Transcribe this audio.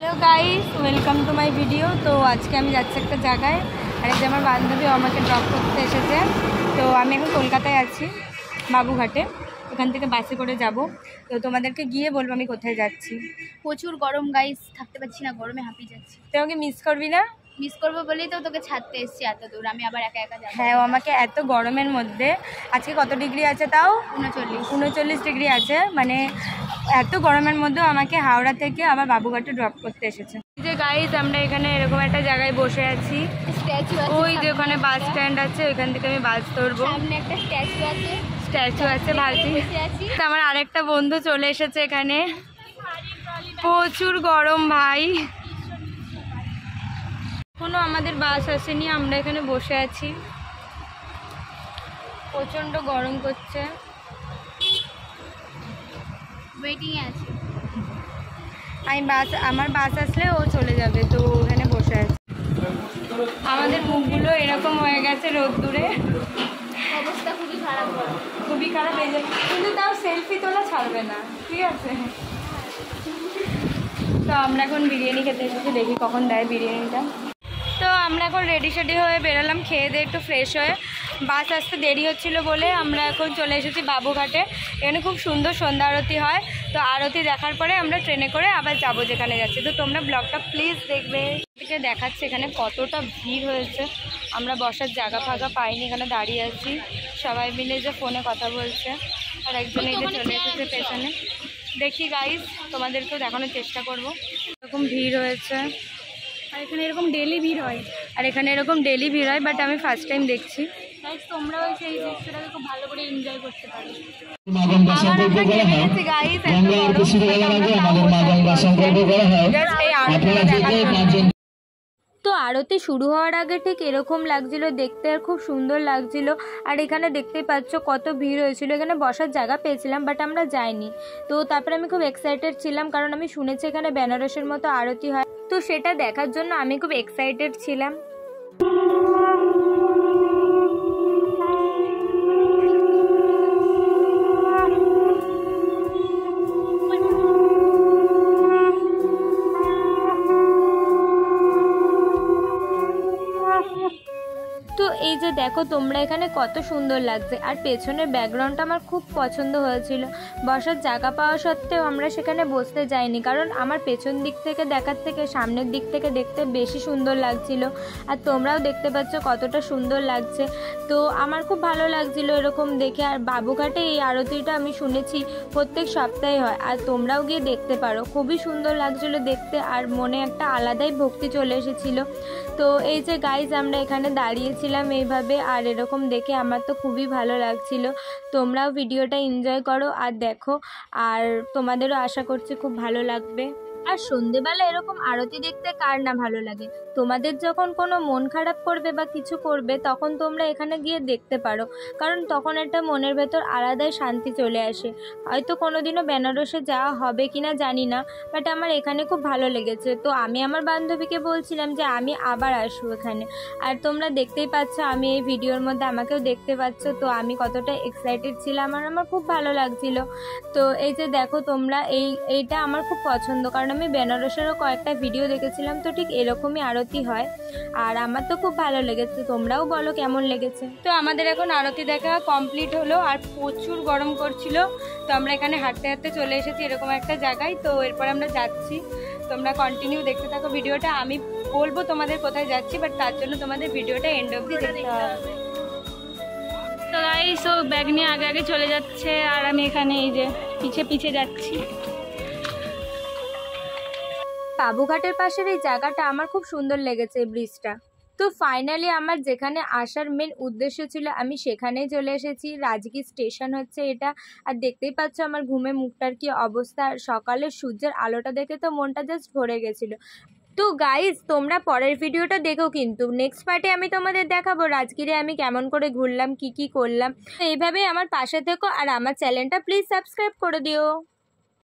Hello guys, welcome to my video. তো আজকে আমি যাচ্ছি একটা জায়গায়, আর এই যে আমার বান্ধবী আমাকে ড্রপ করতে এসেছে। তো আমি এখন কলকাতায় আছি, বাবুঘাটে। ওখান থেকে বাসে করে যাব। তো তোমাদেরকে গিয়ে বলবো আমি কোথায় যাচ্ছি। প্রচুর গরম গাইস, থাকতে পারছি না, গরমে হাঁপিয়ে যাচ্ছি। তুই আমাকে মিস করবি না? মিস করবো বলেই তো তোকে ছাড়তে এসেছি এত দূর, আমি আবার একা একা যাবো। হ্যাঁ, ও আমাকে এত গরমের মধ্যে, আজকে কত ডিগ্রি আছে তাও? 39 ডিগ্রি আছে। মানে এত গরমের মধ্যেও আমাকে হাওড়া থেকে আবার বাবুঘাটে ড্রপ করতে এসেছে। যে গাইস, আমরা এখানে এরকম একটা জায়গায় বসে আছি। স্ট্যাচু আছে, ওই যে ওখানে বাস স্ট্যান্ড আছে, ওইখান থেকে আমি বাস ধরবো। সামনে একটা স্ট্যাচু আছে ভাবছি। তো আমার আরেকটা বন্ধু চলে এসেছে এখানে। প্রচুর গরম ভাই, এখনো আমাদের বাস আসেনি, আমরা এখানে বসে আছি। প্রচন্ড গরম করছে, ওয়েটিং এ আছি। আমার বাস আসলে ও চলে যাবে, তো ওখানে বসে আছে। আমাদের মুখগুলো এরকম হয়ে গেছে রোদ্দুরে, অবস্থা খুবই খারাপ, খুবই খারাপ হয়ে যায়। কিন্তু তাও সেলফি তোলা ছাড়বে না, ঠিক আছে? তো আমরা এখন বিরিয়ানি খেতে এসেছি, দেখি কখন দেয় বিরিয়ানিটা। তো আমরা এখন রেডি শেডি হয়ে বেরোলাম, খেয়ে দিয়ে একটু ফ্রেশ হয়ে। বাস আসতে দেরি হচ্ছিল বলে আমরা এখন চলে এসেছি বাবুঘাটে। এখানে খুব সুন্দর সন্ধ্যা আরতি হয়। তো আরতি দেখার পরে আমরা ট্রেনে করে আবার যাব যেখানে যাচ্ছি। তো তোমরা ব্লগটা প্লিজ দেখবে। থেকে দেখাচ্ছে এখানে কতটা ভিড় হয়েছে। আমরা বসার জায়গা ফাঁকা পাইনি, এখানে দাঁড়িয়ে আছি, সবাই মিলে যে ফোনে কথা বলছে, আর একজন এই যে চলে এসেছে পেছনে। দেখি গাইস, তোমাদেরকেও দেখানোর চেষ্টা করব। এরকম ভিড় হয়েছে, আর এখানে এরকম ডেলি ভিড় হয়। বাট আমি ফার্স্ট টাইম দেখছি। গাইস, তোমরাও সেই দৃশ্যটাকে খুব ভালো করে এনজয় করতে পারো। তো আরতি শুরু হওয়ার আগে ঠিক এরকম লাগছিল দেখতে, আর খুব সুন্দর লাগছিল। আর এখানে দেখতেই পাচ্ছ কত ভিড় হয়েছিল। এখানে বসার জায়গা পেয়েছিলাম, বাট আমরা যাইনি। তো তারপরে আমি খুব এক্সাইটেড ছিলাম, কারণ আমি শুনেছি এখানে বেনারসের মতো আরতি হয়। তো সেটা দেখার জন্য আমি খুব এক্সাইটেড ছিলাম। তো এই যে দেখো তোমরা, এখানে কত সুন্দর লাগছে। আর পেছনের ব্যাকগ্রাউন্ডটা আমার খুব পছন্দ হয়েছিল। বসার জায়গা পাওয়া সত্ত্বেও আমরা সেখানে বসতে যাইনি, কারণ আমার পেছন দিক থেকে দেখার থেকে সামনের দিক থেকে দেখতে বেশি সুন্দর লাগছিল। আর তোমরাও দেখতে পাচ্ছ কতটা সুন্দর লাগছে। তো আমার খুব ভালো লাগছিল এরকম দেখে। আর বাবুঘাটে এই আরতিটা আমি শুনেছি প্রত্যেক সপ্তাহে হয়, আর তোমরাও গিয়ে দেখতে পারো। খুবই সুন্দর লাগছিল দেখতে, আর মনে একটা আলাদাই ভক্তি চলে এসেছিল। তো এই যে গাইজ, আমরা এখানে দাঁড়িয়েছিলাম এইভাবে, আর এরকম দেখে আমার তো খুবই ভালো লাগছিল। তোমরাও ভিডিওটা এনজয় করো আর দেখো, আর তোমাদেরও আশা করছি খুব ভালো লাগবে। আর সন্ধেবেলা এরকম আরতি দেখতে কার না ভালো লাগে। তোমাদের যখন কোনো মন খারাপ করবে বা কিছু করবে, তখন তোমরা এখানে গিয়ে দেখতে পারো, কারণ তখন একটা মনের ভেতর আলাদাই শান্তি চলে আসে। হয়তো কোনোদিনও বেনারসে যাওয়া হবে কিনা জানি না, বাট আমার এখানে খুব ভালো লেগেছে। তো আমি আমার বান্ধবীকে বলছিলাম যে আমি আবার আসবো এখানে। আর তোমরা দেখতেই পাচ্ছ, আমি এই ভিডিওর মধ্যে আমাকেও দেখতে পাচ্ছ। তো আমি কতটা এক্সাইটেড ছিলাম, আর আমার খুব ভালো লাগছিল। তো এই যে দেখো তোমরা, এইটা আমার খুব পছন্দ, কারণ আমি বেনারসেরও কয়েকটা ভিডিও দেখেছিলাম, তো ঠিক এরকমই আরতি হয়। আর আমার তো খুব ভালো লেগেছে, তোমরাও বলো কেমন লেগেছে। তো আমাদের এখন আরতি দেখা কমপ্লিট হলো, আর প্রচুর গরম করছিল। তো আমরা এখানে হাঁটতে হাঁটতে চলে এসেছি এরকম একটা জায়গায়। তো এরপর আমরা যাচ্ছি, তোমরা কন্টিনিউ দেখতে থাকো ভিডিওটা। আমি বলবো তোমাদের কোথায় যাচ্ছি, বাট তার জন্য তোমাদের ভিডিওটা এন্ড অবধি দেখতে হবে। তো গাইস, ও ব্যাগ নিয়ে আগে আগে চলে যাচ্ছে, আর আমি এখানে এই যে পিছে পিছে যাচ্ছি। বাবুঘাটের পাশের এই জায়গাটা আমার খুব সুন্দর লেগেছে, এই ব্রিজটা। তো ফাইনালি আমার যেখানে আসার মেন উদ্দেশ্য ছিল, আমি সেখানেই চলে এসেছি। রাজগীর স্টেশন হচ্ছে এটা। আর দেখতেই পাচ্ছ আমার ঘুমে মুখটার কি অবস্থা। আর সকালের সূর্যের আলোটা দেখে তো মনটা জাস্ট ভরে গেছিলো। তো গাইজ, তোমরা পরের ভিডিওটা দেখো, কিন্তু নেক্সট পার্টে আমি তোমাদের দেখাবো রাজগীরে আমি কেমন করে ঘুরলাম, কি কি করলাম। তো এইভাবেই আমার পাশে থেকো, আর আমার চ্যানেলটা প্লিজ সাবস্ক্রাইব করে দিও।